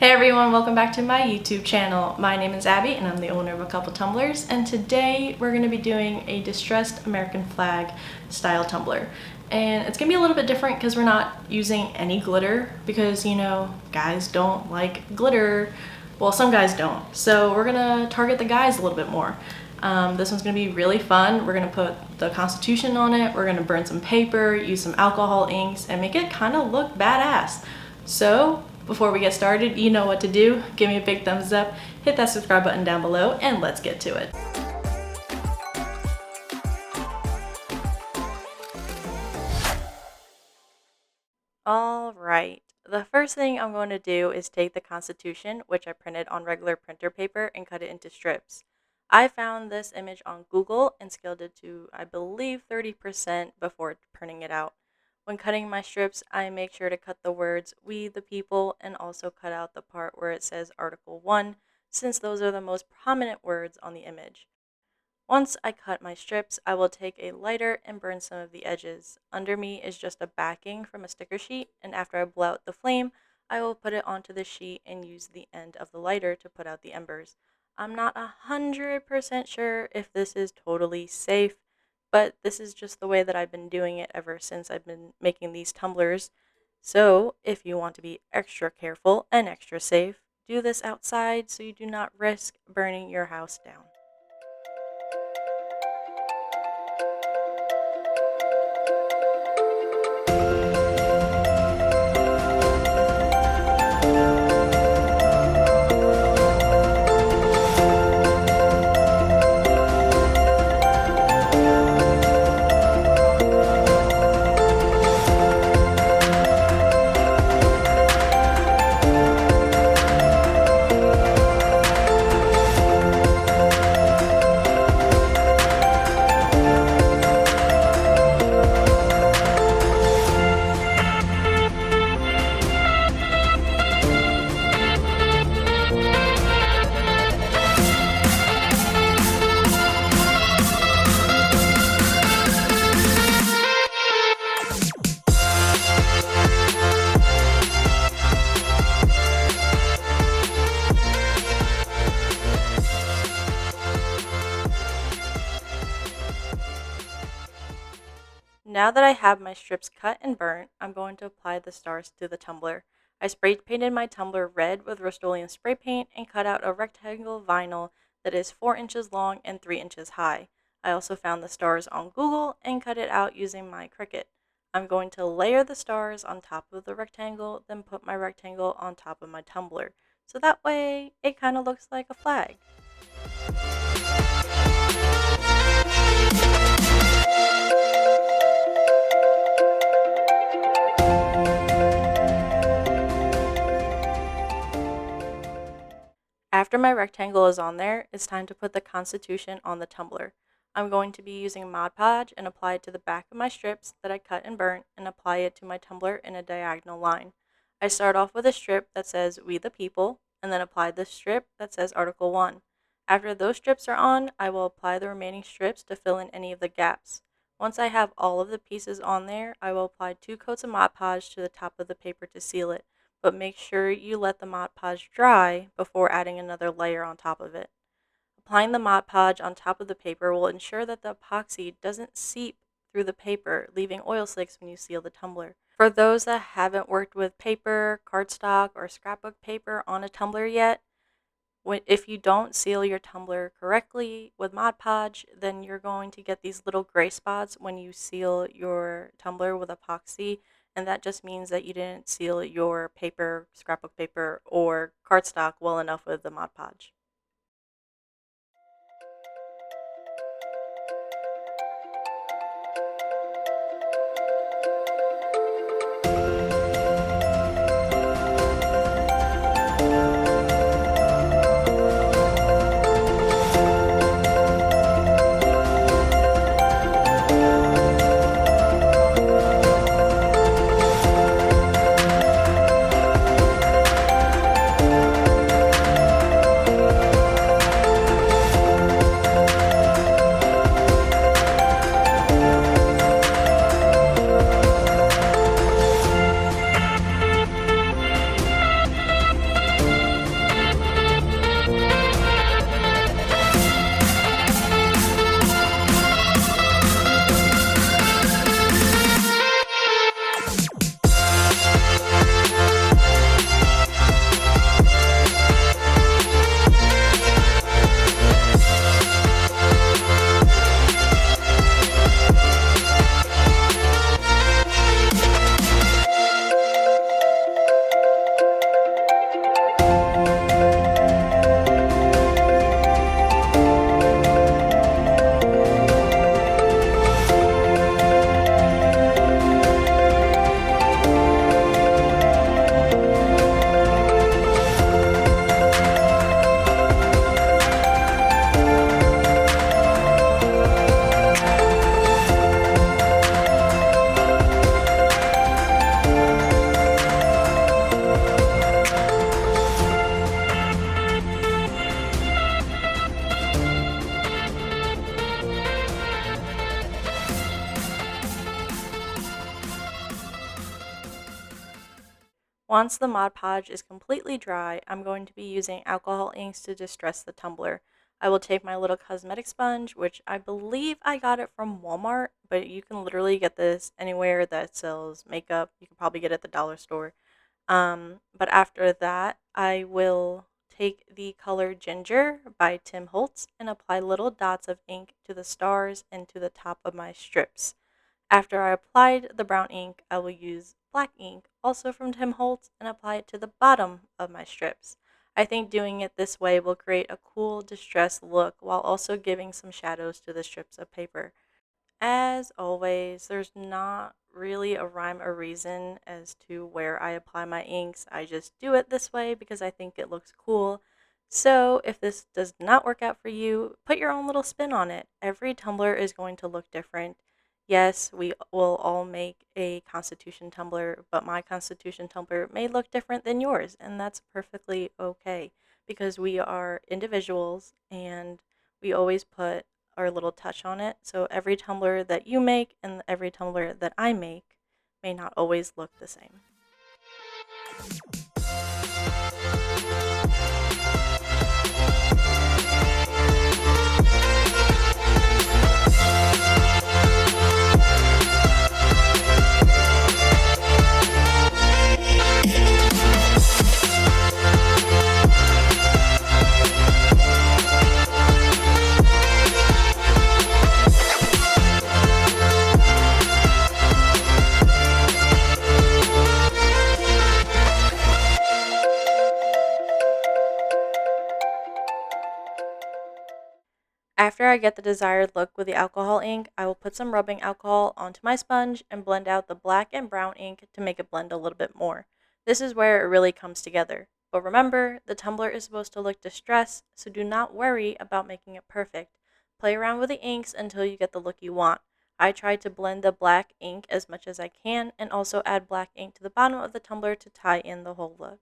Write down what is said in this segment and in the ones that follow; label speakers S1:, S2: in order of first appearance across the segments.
S1: Hey everyone, welcome back to my YouTube channel. My name is Abby and I'm the owner of A Couple Tumblers, and today we're going to be doing a distressed American flag style tumbler. And it's going to be a little bit different because we're not using any glitter because, you know, guys don't like glitter. Well, some guys don't. So we're going to target the guys a little bit more. This one's going to be really fun. We're going to put the Constitution on it. We're going to burn some paper, use some alcohol inks, and make it kind of look badass. So before we get started, you know what to do. Give me a big thumbs up, hit that subscribe button down below, and let's get to it. Alright, the first thing I'm going to do is take the Constitution, which I printed on regular printer paper, and cut it into strips. I found this image on Google and scaled it to, I believe, 30% before printing it out. When cutting my strips, I make sure to cut the words "We the People" and also cut out the part where it says Article 1, since those are the most prominent words on the image. Once I cut my strips, I will take a lighter and burn some of the edges. Under me is just a backing from a sticker sheet, and after I blow out the flame, I will put it onto the sheet and use the end of the lighter to put out the embers. I'm not 100% sure if this is totally safe, but this is just the way that I've been doing it ever since I've been making these tumblers. So if you want to be extra careful and extra safe, do this outside so you do not risk burning your house down. Now that I have my strips cut and burnt, I'm going to apply the stars to the tumbler. I spray painted my tumbler red with Rust-Oleum spray paint and cut out a rectangle vinyl that is 4 inches long and 3 inches high. I also found the stars on Google and cut it out using my Cricut. I'm going to layer the stars on top of the rectangle, then put my rectangle on top of my tumbler. So that way, it kind of looks like a flag. After my rectangle is on there, it's time to put the Constitution on the tumbler. I'm going to be using Mod Podge and apply it to the back of my strips that I cut and burnt and apply it to my tumbler in a diagonal line. I start off with a strip that says "We the People" and then apply the strip that says Article 1. After those strips are on, I will apply the remaining strips to fill in any of the gaps. Once I have all of the pieces on there, I will apply 2 coats of Mod Podge to the top of the paper to seal it, but make sure you let the Mod Podge dry before adding another layer on top of it. Applying the Mod Podge on top of the paper will ensure that the epoxy doesn't seep through the paper, leaving oil slicks when you seal the tumbler. For those that haven't worked with paper, cardstock, or scrapbook paper on a tumbler yet, if you don't seal your tumbler correctly with Mod Podge, then you're going to get these little gray spots when you seal your tumbler with epoxy, and that just means that you didn't seal your paper, scrapbook paper, or cardstock well enough with the Mod Podge. Once the Mod Podge is completely dry, I'm going to be using alcohol inks to distress the tumbler. I will take my little cosmetic sponge, which I believe I got it from Walmart, but you can literally get this anywhere that sells makeup. You can probably get it at the dollar store. But after that, I will take the color Ginger by Tim Holtz and apply little dots of ink to the stars and to the top of my strips. After I applied the brown ink, I will use black ink, also from Tim Holtz, and apply it to the bottom of my strips. I think doing it this way will create a cool, distressed look while also giving some shadows to the strips of paper. As always, there's not really a rhyme or reason as to where I apply my inks. I just do it this way because I think it looks cool. So if this does not work out for you, put your own little spin on it. Every tumbler is going to look different. Yes, we will all make a Constitution tumbler, but my Constitution tumbler may look different than yours, and that's perfectly okay because we are individuals and we always put our little touch on it. So every tumbler that you make and every tumbler that I make may not always look the same. After I get the desired look with the alcohol ink, I will put some rubbing alcohol onto my sponge and blend out the black and brown ink to make it blend a little bit more. This is where it really comes together. But remember, the tumbler is supposed to look distressed, so do not worry about making it perfect. Play around with the inks until you get the look you want. I try to blend the black ink as much as I can and also add black ink to the bottom of the tumbler to tie in the whole look.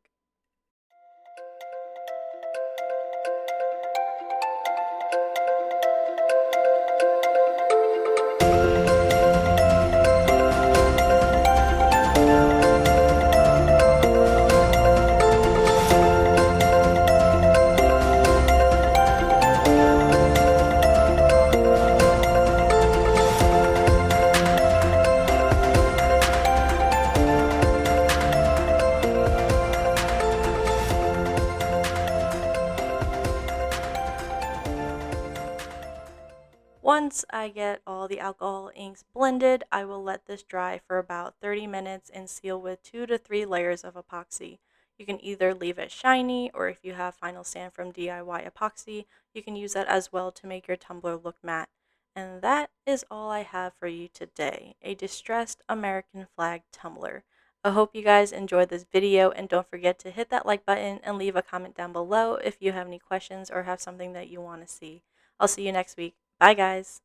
S1: Once I get all the alcohol inks blended, I will let this dry for about 30 minutes and seal with 2 to 3 layers of epoxy. You can either leave it shiny, or if you have Final Sand from DIY Epoxy, you can use that as well to make your tumbler look matte. And that is all I have for you today, a distressed American flag tumbler. I hope you guys enjoyed this video, and don't forget to hit that like button and leave a comment down below if you have any questions or have something that you want to see. I'll see you next week. Bye, guys.